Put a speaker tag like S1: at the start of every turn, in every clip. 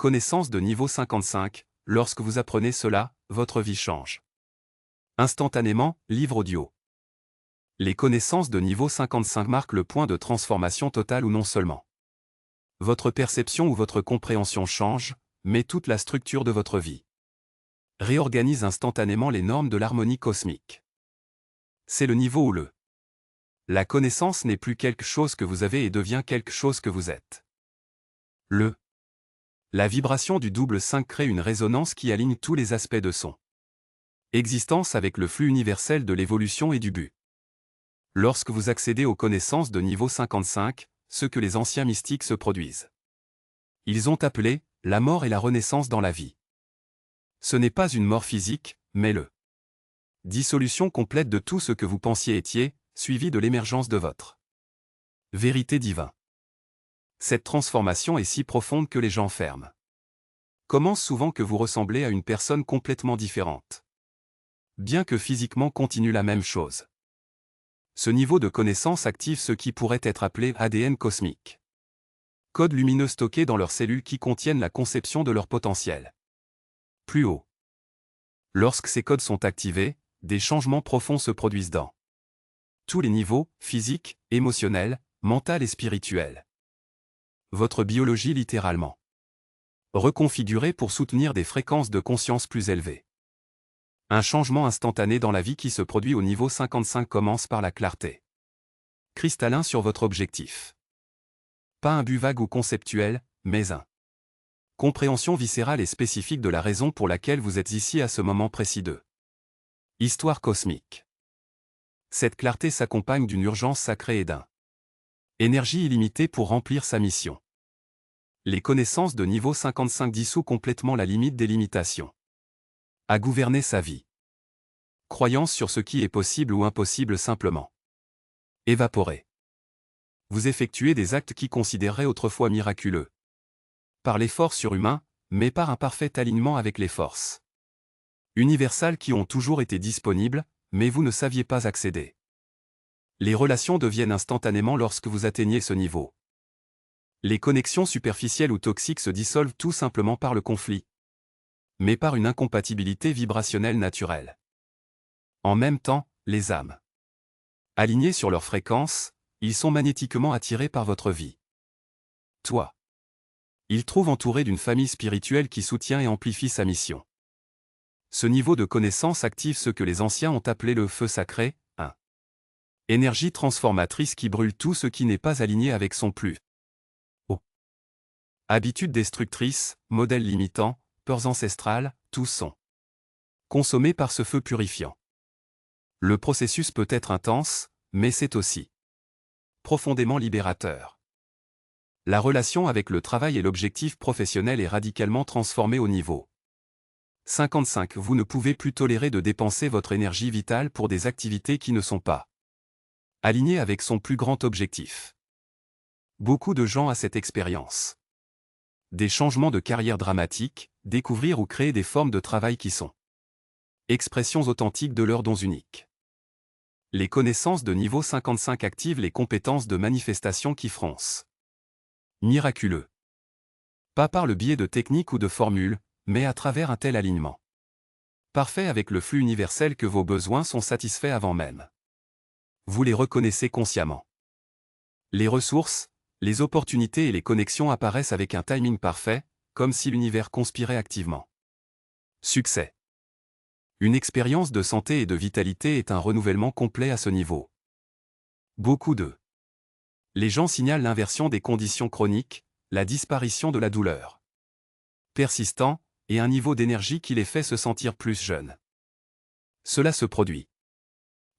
S1: connaissances de niveau 55, lorsque vous apprenez cela, votre vie change. Instantanément, livre audio. Les connaissances de niveau 55 marquent le point de transformation totale ou non seulement. Votre perception ou votre compréhension change, mais toute la structure de votre vie. Réorganise instantanément les normes de l'harmonie cosmique. C'est le niveau où la connaissance n'est plus quelque chose que vous avez et devient quelque chose que vous êtes. La vibration du double 5 crée une résonance qui aligne tous les aspects de son existence avec le flux universel de l'évolution et du but. Lorsque vous accédez aux connaissances de niveau 55, ce que les anciens mystiques se produisent. Ils ont appelé la mort et la renaissance dans la vie. Ce n'est pas une mort physique, mais dissolution complète de tout ce que vous pensiez étiez, suivi de l'émergence de votre vérité divine. Cette transformation est si profonde que les gens ferment. Commence souvent que vous ressemblez à une personne complètement différente. Bien que physiquement continue la même chose. Ce niveau de connaissance active ce qui pourrait être appelé ADN cosmique. Codes lumineux stockés dans leurs cellules qui contiennent la conception de leur potentiel. Plus haut. Lorsque ces codes sont activés, des changements profonds se produisent dans tous les niveaux, physique, émotionnel, mental et spirituel. Votre biologie littéralement reconfigurée pour soutenir des fréquences de conscience plus élevées. Un changement instantané dans la vie qui se produit au niveau 55 commence par la clarté cristallin sur votre objectif. Pas un but vague ou conceptuel, mais compréhension viscérale et spécifique de la raison pour laquelle vous êtes ici à ce moment précis de histoire cosmique. Cette clarté s'accompagne d'une urgence sacrée et énergie illimitée pour remplir sa mission. Les connaissances de niveau 55 dissouent complètement la limite des limitations. À gouverner sa vie. Croyance sur ce qui est possible ou impossible simplement. Évaporer. Vous effectuez des actes qui considéreraient autrefois miraculeux. Par l'effort surhumain, mais par un parfait alignement avec les forces universelles qui ont toujours été disponibles, mais vous ne saviez pas accéder. Les relations deviennent instantanément lorsque vous atteignez ce niveau. Les connexions superficielles ou toxiques se dissolvent tout simplement par le conflit, mais par une incompatibilité vibrationnelle naturelle. En même temps, les âmes alignées sur leur fréquence, ils sont magnétiquement attirés par votre vie. Toi. Ils trouvent entouré d'une famille spirituelle qui soutient et amplifie sa mission. Ce niveau de connaissance active ce que les anciens ont appelé le feu sacré, énergie transformatrice qui brûle tout ce qui n'est pas aligné avec son plus haut. Habitudes destructrices, modèles limitants, peurs ancestrales, tous sont consommés par ce feu purifiant. Le processus peut être intense, mais c'est aussi profondément libérateur. La relation avec le travail et l'objectif professionnel est radicalement transformée au niveau 55. Vous ne pouvez plus tolérer de dépenser votre énergie vitale pour des activités qui ne sont pas alignées avec son plus grand objectif. Beaucoup de gens ont cette expérience. Des changements de carrière dramatiques, découvrir ou créer des formes de travail qui sont expressions authentiques de leurs dons uniques. Les connaissances de niveau 55 activent les compétences de manifestation qui froncent. Miraculeux. Pas par le biais de techniques ou de formules, mais à travers un tel alignement. Parfait avec le flux universel que vos besoins sont satisfaits avant même. Vous les reconnaissez consciemment. Les ressources, les opportunités et les connexions apparaissent avec un timing parfait, comme si l'univers conspirait activement. Succès. Une expérience de santé et de vitalité est un renouvellement complet à ce niveau. Beaucoup les gens signalent l'inversion des conditions chroniques, la disparition de la douleur persistant, et un niveau d'énergie qui les fait se sentir plus jeunes. Cela se produit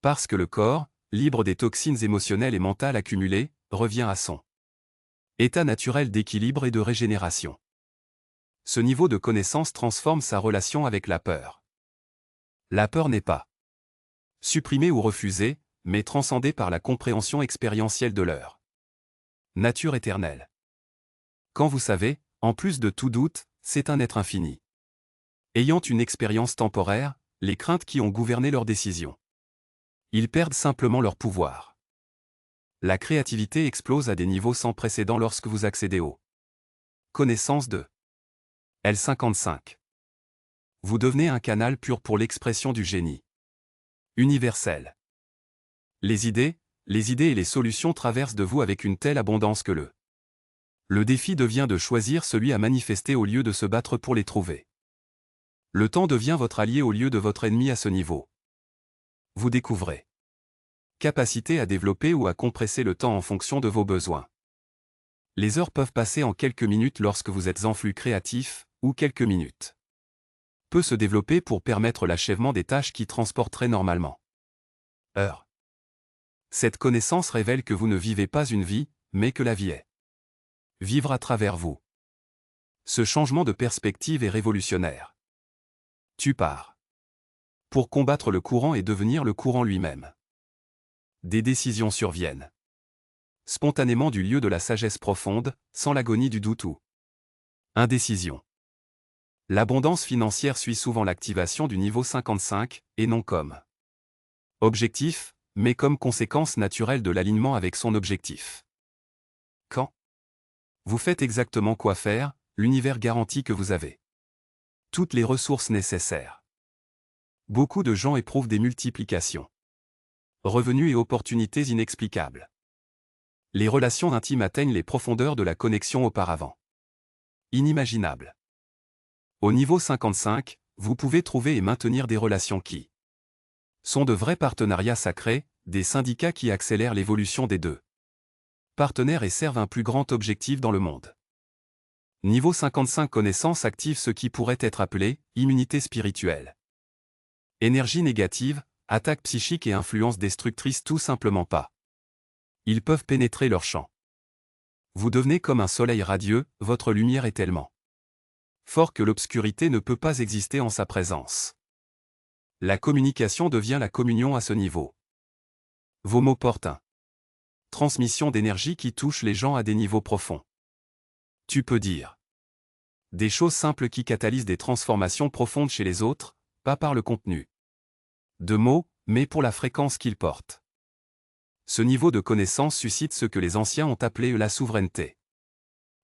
S1: parce que le corps, libre des toxines émotionnelles et mentales accumulées, revient à son état naturel d'équilibre et de régénération. Ce niveau de connaissance transforme sa relation avec la peur. La peur n'est pas supprimée ou refusée, mais transcendée par la compréhension expérientielle de leur nature éternelle. Quand vous savez, en plus de tout doute, c'est un être infini. Ayant une expérience temporaire, les craintes qui ont gouverné leurs décisions. Ils perdent simplement leur pouvoir. La créativité explose à des niveaux sans précédent lorsque vous accédez aux connaissances de L55. Vous devenez un canal pur pour l'expression du génie universel. Les idées et les solutions traversent de vous avec une telle abondance que le défi devient de choisir celui à manifester au lieu de se battre pour les trouver. Le temps devient votre allié au lieu de votre ennemi à ce niveau. Vous découvrez capacité à développer ou à compresser le temps en fonction de vos besoins. Les heures peuvent passer en quelques minutes lorsque vous êtes en flux créatif, ou quelques minutes peut se développer pour permettre l'achèvement des tâches qui transporteraient normalement heures. Cette connaissance révèle que vous ne vivez pas une vie, mais que la vie est vivre à travers vous. Ce changement de perspective est révolutionnaire. Tu pars pour combattre le courant et devenir le courant lui-même. Des décisions surviennent spontanément du lieu de la sagesse profonde, sans l'agonie du doute ou indécision. L'abondance financière suit souvent l'activation du niveau 55, et non comme objectif, mais comme conséquence naturelle de l'alignement avec son objectif. Quand vous faites exactement quoi faire, l'univers garantit que vous avez toutes les ressources nécessaires. Beaucoup de gens éprouvent des multiplications, revenus et opportunités inexplicables. Les relations intimes atteignent les profondeurs de la connexion auparavant inimaginables. Au niveau 55, vous pouvez trouver et maintenir des relations qui sont de vrais partenariats sacrés, des syndicats qui accélèrent l'évolution des deux partenaires et servent un plus grand objectif dans le monde. Niveau 55 connaissance active ce qui pourrait être appelé immunité spirituelle. Énergie négative, attaque psychique et influence destructrice tout simplement pas. Ils peuvent pénétrer leur champ. Vous devenez comme un soleil radieux, votre lumière est tellement fort que l'obscurité ne peut pas exister en sa présence. La communication devient la communion à ce niveau. Vos mots portent un transmission d'énergie qui touche les gens à des niveaux profonds. Tu peux dire des choses simples qui catalysent des transformations profondes chez les autres, pas par le contenu de mots, mais pour la fréquence qu'ils portent. Ce niveau de connaissance suscite ce que les anciens ont appelé la souveraineté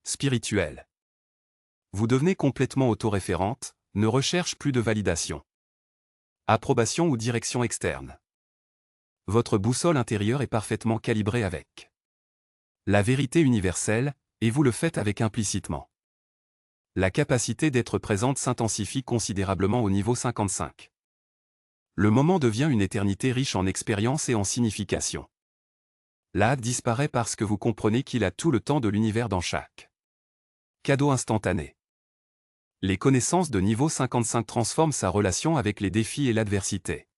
S1: spirituelle. Vous devenez complètement autoréférente, ne recherche plus de validation, approbation ou direction externe. Votre boussole intérieure est parfaitement calibrée avec la vérité universelle, et vous le faites avec implicitement. La capacité d'être présente s'intensifie considérablement au niveau 55. Le moment devient une éternité riche en expérience et en signification. La hâte disparaît parce que vous comprenez qu'il a tout le temps de l'univers dans chaque cadeau instantané. Les connaissances de niveau 55 transforment sa relation avec les défis et l'adversité.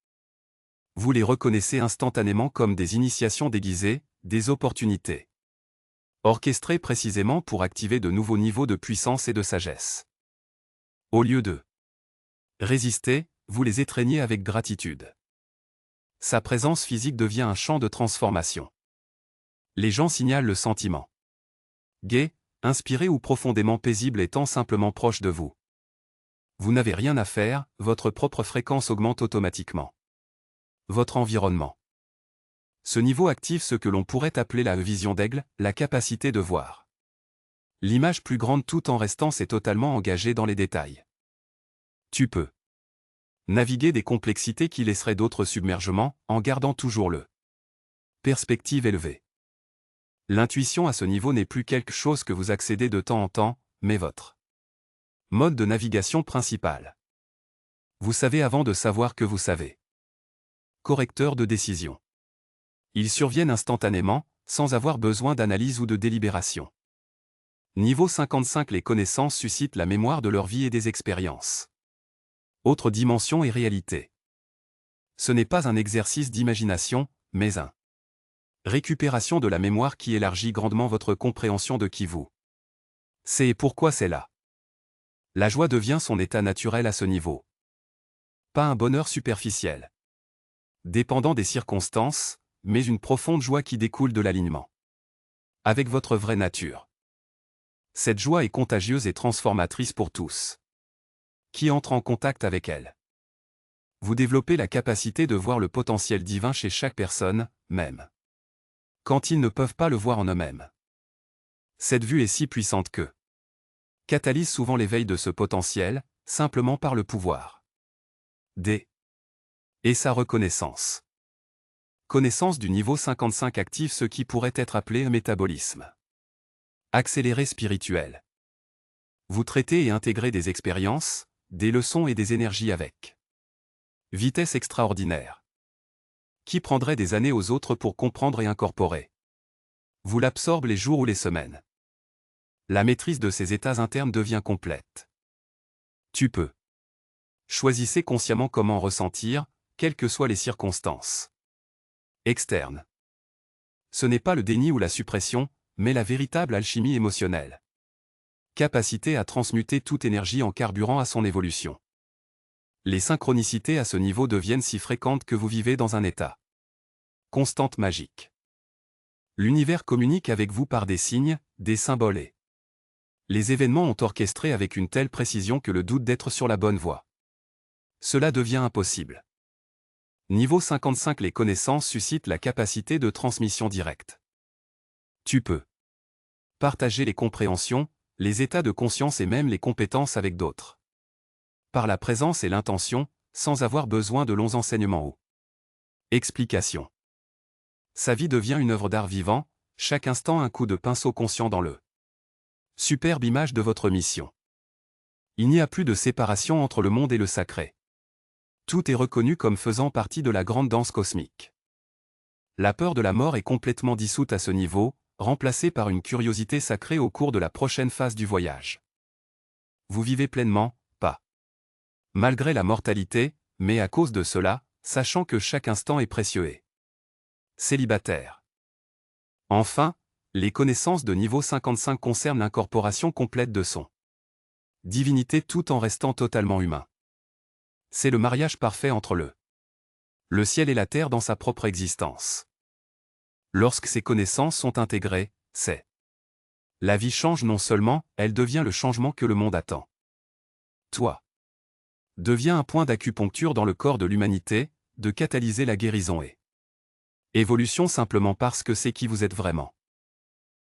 S1: Vous les reconnaissez instantanément comme des initiations déguisées, des opportunités orchestrées précisément pour activer de nouveaux niveaux de puissance et de sagesse. Au lieu de résister, vous les étreignez avec gratitude. Sa présence physique devient un champ de transformation. Les gens signalent le sentiment gai, inspiré ou profondément paisible étant simplement proche de vous. Vous n'avez rien à faire, votre propre fréquence augmente automatiquement. Votre environnement. Ce niveau active ce que l'on pourrait appeler la vision d'aigle, la capacité de voir l'image plus grande tout en restant totalement engagé dans les détails. Tu peux naviguer des complexités qui laisseraient d'autres submergements, en gardant toujours le perspective élevée. L'intuition à ce niveau n'est plus quelque chose que vous accédez de temps en temps, mais votre mode de navigation principal. Vous savez avant de savoir que vous savez. Correcteur de décision. Ils surviennent instantanément, sans avoir besoin d'analyse ou de délibération. Niveau 55 les connaissances suscitent la mémoire de leur vie et des expériences. Autre dimension et réalité. Ce n'est pas un exercice d'imagination, mais un récupération de la mémoire qui élargit grandement votre compréhension de qui vous c'est et pourquoi c'est là. La joie devient son état naturel à ce niveau. Pas un bonheur superficiel, dépendant des circonstances, mais une profonde joie qui découle de l'alignement avec votre vraie nature. Cette joie est contagieuse et transformatrice pour tous qui entrent en contact avec elle. Vous développez la capacité de voir le potentiel divin chez chaque personne, même quand ils ne peuvent pas le voir en eux-mêmes. Cette vue est si puissante que Catalyse souvent l'éveil de ce potentiel, simplement par le pouvoir. D. Et sa reconnaissance. Connaissance du niveau 55 active ce qui pourrait être appelé un métabolisme. Accéléré spirituel. Vous traitez et intégrez des expériences, des leçons et des énergies avec vitesse extraordinaire. Qui prendrait des années aux autres pour comprendre et incorporer. Vous l'absorbe les jours ou les semaines. La maîtrise de ces états internes devient complète. Tu peux. Choisissez consciemment comment ressentir, quelles que soient les circonstances. Externe. Ce n'est pas le déni ou la suppression, mais la véritable alchimie émotionnelle. Capacité à transmuter toute énergie en carburant à son évolution. Les synchronicités à ce niveau deviennent si fréquentes que vous vivez dans un état constante magique. L'univers communique avec vous par des signes, des symboles et les événements ont orchestré avec une telle précision que le doute d'être sur la bonne voie. Cela devient impossible. Niveau 55. Les connaissances suscitent la capacité de transmission directe. Tu peux partager les compréhensions, les états de conscience et même les compétences avec d'autres. Par la présence et l'intention, sans avoir besoin de longs enseignements ou explications. Sa vie devient une œuvre d'art vivant, chaque instant un coup de pinceau conscient dans le superbe image de votre mission. Il n'y a plus de séparation entre le monde et le sacré. Tout est reconnu comme faisant partie de la grande danse cosmique. La peur de la mort est complètement dissoute à ce niveau, remplacée par une curiosité sacrée au cours de la prochaine phase du voyage. Vous vivez pleinement, pas malgré la mortalité, mais à cause de cela, sachant que chaque instant est précieux et célibataire. Enfin, les connaissances de niveau 55 concernent l'incorporation complète de son divinité tout en restant totalement humain. C'est le mariage parfait entre le ciel et la terre dans sa propre existence. Lorsque ces connaissances sont intégrées, c'est la vie change non seulement, elle devient le changement que le monde attend. Toi deviens un point d'acupuncture dans le corps de l'humanité, de catalyser la guérison et évolution simplement parce que c'est qui vous êtes vraiment.